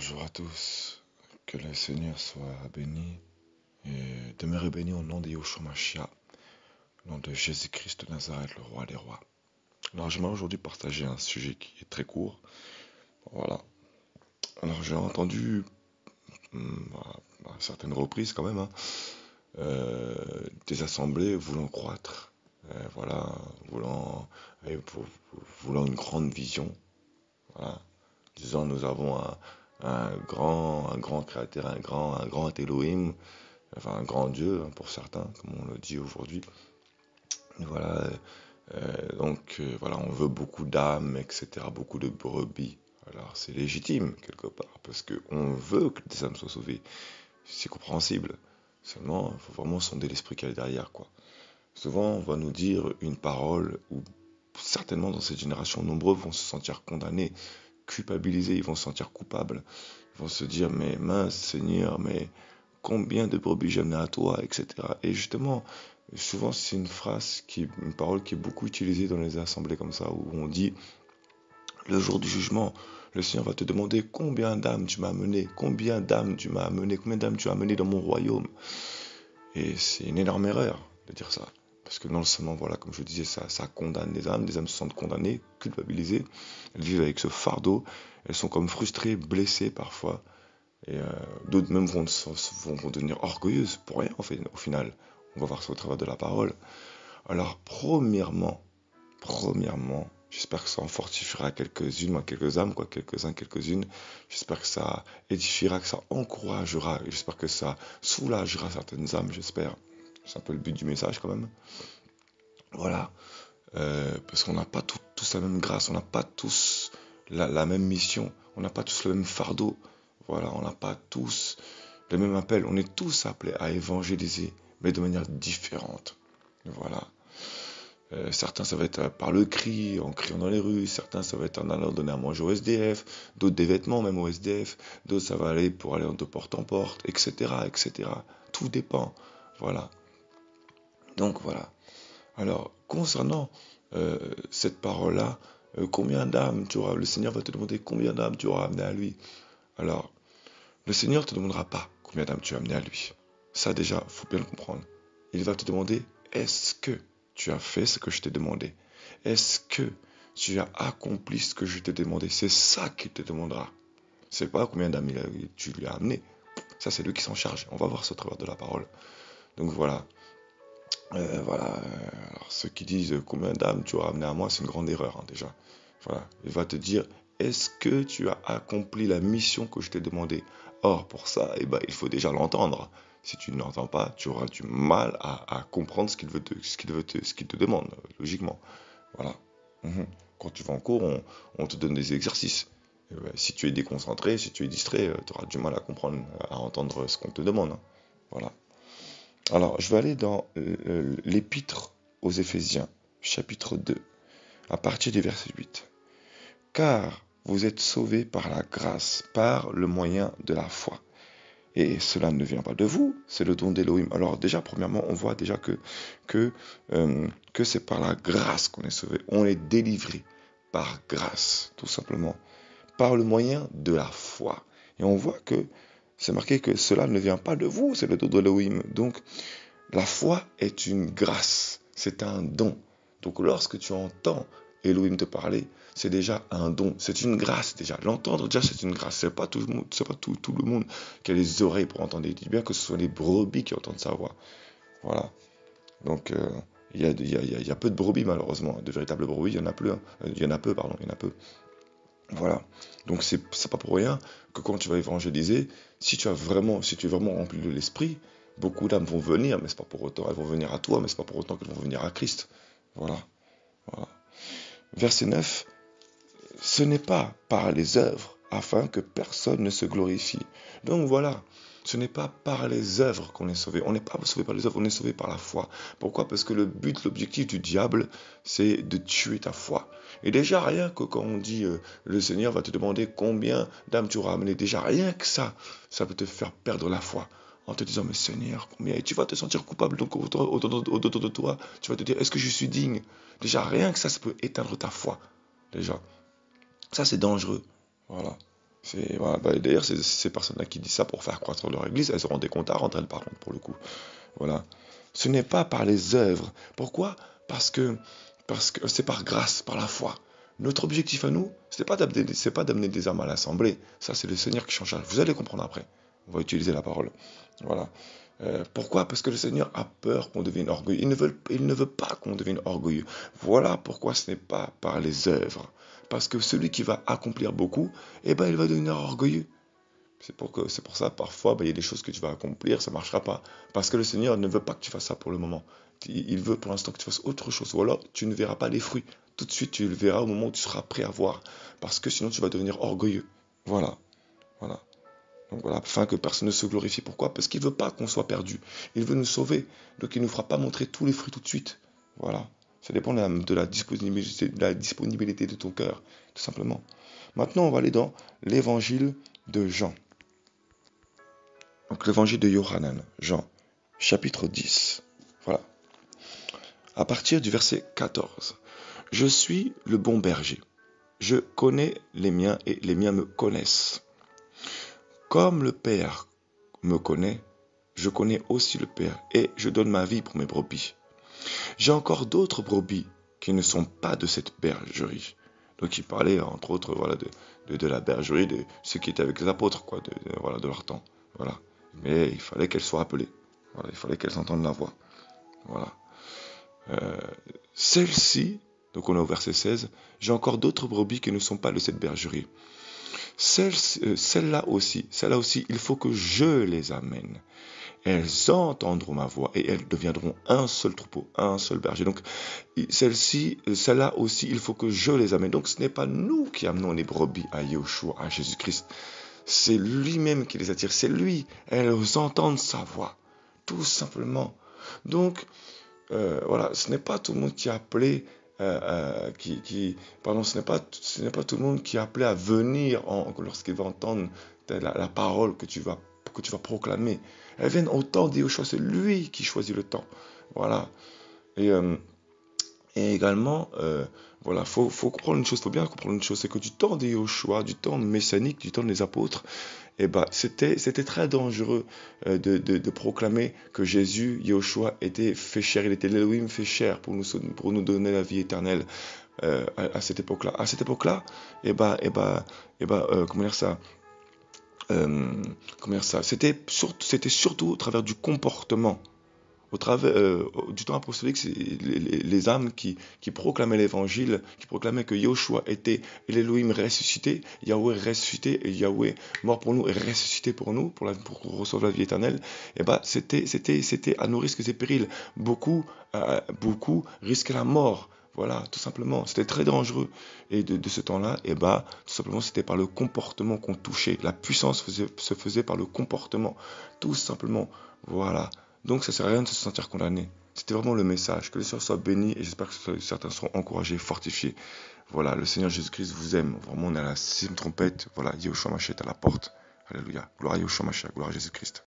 Bonjour à tous, que le Seigneur soit béni et demeure béni au nom de Yeshua Mashiach, au nom de Jésus-Christ de Nazareth, le roi des rois. Alors j'aimerais aujourd'hui partager un sujet qui est très court. Voilà. Alors j'ai entendu à certaines reprises quand même, des assemblées voulant croître, voilà, voulant une grande vision, voilà, disant nous avons un grand créateur, un grand Elohim, enfin un grand Dieu pour certains, comme on le dit aujourd'hui. Voilà, voilà, on veut beaucoup d'âmes, etc., beaucoup de brebis. Alors c'est légitime quelque part, parce qu'on veut que des âmes soient sauvées. C'est compréhensible. Seulement, il faut vraiment sonder l'esprit qu'il y a derrière, quoi. Souvent, on va nous dire une parole où certainement dans cette génération, nombreux vont se sentir condamnés, culpabilisés, ils vont se sentir coupables. Ils vont se dire, mais mince Seigneur, mais combien de brebis j'ai amené à toi, etc. Et justement, souvent c'est une parole qui est beaucoup utilisée dans les assemblées comme ça, où on dit, le jour du jugement, le Seigneur va te demander combien d'âmes tu m'as amené, combien d'âmes tu m'as amené, combien d'âmes tu as amené dans mon royaume. Et c'est une énorme erreur de dire ça. Parce que non seulement, voilà, comme je disais, ça condamne les âmes se sentent condamnées, culpabilisées, elles vivent avec ce fardeau, elles sont comme frustrées, blessées parfois, et d'autres même vont devenir orgueilleuses pour rien, en fait, au final. On va voir ça au travers de la parole. Alors, premièrement, j'espère que ça en fortifiera quelques-unes, quelques âmes, quoi, quelques-uns, quelques-unes. J'espère que ça édifiera, que ça encouragera, j'espère que ça soulagera certaines âmes, j'espère. C'est un peu le but du message quand même. Voilà. Parce qu'on n'a pas tous la même grâce, on n'a pas tous la même mission, on n'a pas tous le même fardeau. Voilà, on n'a pas tous le même appel. On est tous appelés à évangéliser, mais de manière différente. Voilà. Certains, ça va être par le cri, en criant dans les rues. Certains, ça va être en allant donner à manger au SDF. D'autres, des vêtements, même au SDF. D'autres, ça va aller pour aller de porte en porte, etc., etc. Tout dépend. Voilà. Donc, voilà. Alors, concernant cette parole-là, combien d'âmes tu auras, le Seigneur va te demander combien d'âmes tu auras amené à lui. Alors, le Seigneur ne te demandera pas combien d'âmes tu as amené à lui. Ça déjà, il faut bien le comprendre. Il va te demander, est-ce que tu as fait ce que je t'ai demandé? Est-ce que tu as accompli ce que je t'ai demandé? C'est ça qu'il te demandera. C'est pas combien d'âmes tu lui as amené. Ça, c'est lui qui s'en charge. On va voir ça au travers de la parole. Donc voilà. Alors, ceux qui disent combien d'âmes tu auras amené à moi, c'est une grande erreur, déjà. Voilà. Il va te dire, est-ce que tu as accompli la mission que je t'ai demandé? Or, pour ça, il faut déjà l'entendre. Si tu ne l'entends pas, tu auras du mal à comprendre ce qu'il te demande, logiquement. Voilà. Quand tu vas en cours, on te donne des exercices. Si tu es déconcentré, si tu es distrait, tu auras du mal à comprendre, à entendre ce qu'on te demande. Voilà. Alors, je vais aller dans l'épître aux Éphésiens, chapitre 2, à partir du verset 8. Car vous êtes sauvés par la grâce, par le moyen de la foi. Et cela ne vient pas de vous, c'est le don d'Élohim. Alors déjà, premièrement, on voit déjà que c'est par la grâce qu'on est sauvé. On est délivré par grâce, tout simplement. Par le moyen de la foi. Et on voit que c'est marqué que cela ne vient pas de vous, c'est le don d'Élohim. Donc, la foi est une grâce, c'est un don. Donc lorsque tu entends Elohim te parler, c'est déjà un don, c'est une grâce déjà. L'entendre déjà c'est une grâce, c'est pas tout le monde, c'est pas tout le monde qui a les oreilles pour entendre. Il dit bien que ce sont les brebis qui entendent sa voix. Voilà. Donc il y a peu de brebis malheureusement, de véritables brebis, il y en a peu. Il y en a peu. Voilà. Donc c'est pas pour rien que quand tu vas évangéliser, si tu es vraiment rempli de l'esprit, beaucoup d'âmes vont venir, mais c'est pas pour autant, elles vont venir à toi, mais c'est pas pour autant qu'elles vont venir à Christ. Voilà. Verset 9, ce n'est pas par les œuvres, afin que personne ne se glorifie. Donc voilà, ce n'est pas par les œuvres qu'on est sauvé. On n'est pas sauvé par les œuvres, on est sauvé par la foi. Pourquoi? Parce que l'objectif du diable, c'est de tuer ta foi. Et déjà, rien que quand on dit le Seigneur va te demander combien d'âmes tu auras amené, déjà rien que ça peut te faire perdre la foi. En te disant, mais Seigneur, combien? Et tu vas te sentir coupable, donc autour de toi, tu vas te dire, est-ce que je suis digne? Déjà, rien que ça peut éteindre ta foi. Déjà. Ça, c'est dangereux. Voilà. Voilà, d'ailleurs, ces personnes-là qui disent ça pour faire croître leur église, elles auront des comptes à rendre, elles, par contre, pour le coup. Voilà. Ce n'est pas par les œuvres. Pourquoi? Parce que, parce que c'est par grâce, par la foi. Notre objectif à nous, c'est pas d'amener des âmes à l'assemblée. Ça, c'est le Seigneur qui change. Vous allez comprendre après. On va utiliser la parole. Voilà. Pourquoi? Parce que le Seigneur a peur qu'on devienne orgueilleux. Il ne veut pas qu'on devienne orgueilleux. Voilà pourquoi ce n'est pas par les œuvres. Parce que celui qui va accomplir beaucoup, eh ben, il va devenir orgueilleux. C'est pour ça, parfois, il y a des choses que tu vas accomplir, ça ne marchera pas. Parce que le Seigneur ne veut pas que tu fasses ça pour le moment. Il veut pour l'instant que tu fasses autre chose. Ou alors, tu ne verras pas les fruits. Tout de suite, tu le verras au moment où tu seras prêt à voir. Parce que sinon, tu vas devenir orgueilleux. Voilà. Voilà. Donc voilà, afin que personne ne se glorifie. Pourquoi? Parce qu'il ne veut pas qu'on soit perdu. Il veut nous sauver. Donc, il ne nous fera pas montrer tous les fruits tout de suite. Voilà. Ça dépend de la disponibilité de ton cœur, tout simplement. Maintenant, on va aller dans l'évangile de Jean. Donc l'évangile de Yohanan, Jean, chapitre 10. Voilà. À partir du verset 14. Je suis le bon berger. Je connais les miens et les miens me connaissent. Comme le Père me connaît, je connais aussi le Père et je donne ma vie pour mes brebis. J'ai encore d'autres brebis qui ne sont pas de cette bergerie. Donc il parlait entre autres voilà, de la bergerie, de ceux qui étaient avec les apôtres, quoi, voilà, de leur temps. Voilà. Mais il fallait qu'elles soient appelées. Voilà, il fallait qu'elles entendent la voix. Voilà. Celle-ci, donc on est au verset 16, j'ai encore d'autres brebis qui ne sont pas de cette bergerie. Celle-là aussi, il faut que je les amène. Elles entendront ma voix et elles deviendront un seul troupeau, un seul berger. Donc, celle-là aussi, il faut que je les amène. Donc, ce n'est pas nous qui amenons les brebis à Yahushua, à Jésus-Christ. C'est lui-même qui les attire. C'est lui. Elles entendent sa voix. Tout simplement. Donc, voilà, ce n'est pas tout le monde qui est appelé, ce n'est pas tout le monde qui est appelé à venir lorsqu'il va entendre la parole que tu vas proclamer. Elles viennent au temps d'Yahushua, c'est lui qui choisit le temps. Voilà. Et également, voilà, faut comprendre une chose, faut bien comprendre une chose, c'est que du temps de Yahushua, du temps messianique, du temps des apôtres, c'était très dangereux de proclamer que Jésus, Yahushua, était fait chair, il était l'Elohim fait chair pour nous donner la vie éternelle à cette époque-là. À cette époque-là, comment dire ça? C'était surtout au travers du comportement. Au travers du temps apostolique, c'est les âmes qui proclamaient l'évangile, qui proclamaient que Yahushua était l'Elohim ressuscité, Yahweh ressuscité, et Yahweh mort pour nous et ressuscité pour nous, pour qu'on reçoive la vie éternelle, c'était à nos risques et périls. Beaucoup risquaient la mort. Voilà, tout simplement. C'était très dangereux. Et de ce temps-là, tout simplement, c'était par le comportement qu'on touchait. La puissance se faisait par le comportement. Tout simplement. Voilà. Donc ça ne sert à rien de se sentir condamné. C'était vraiment le message. Que les sœurs soient bénies et j'espère que certains seront encouragés, fortifiés. Voilà, le Seigneur Jésus-Christ vous aime. Vraiment, on est à la 6e trompette. Voilà, Yahushua Mashiach est à la porte. Alléluia. Gloire à Yahushua Mashiach, gloire à Jésus-Christ.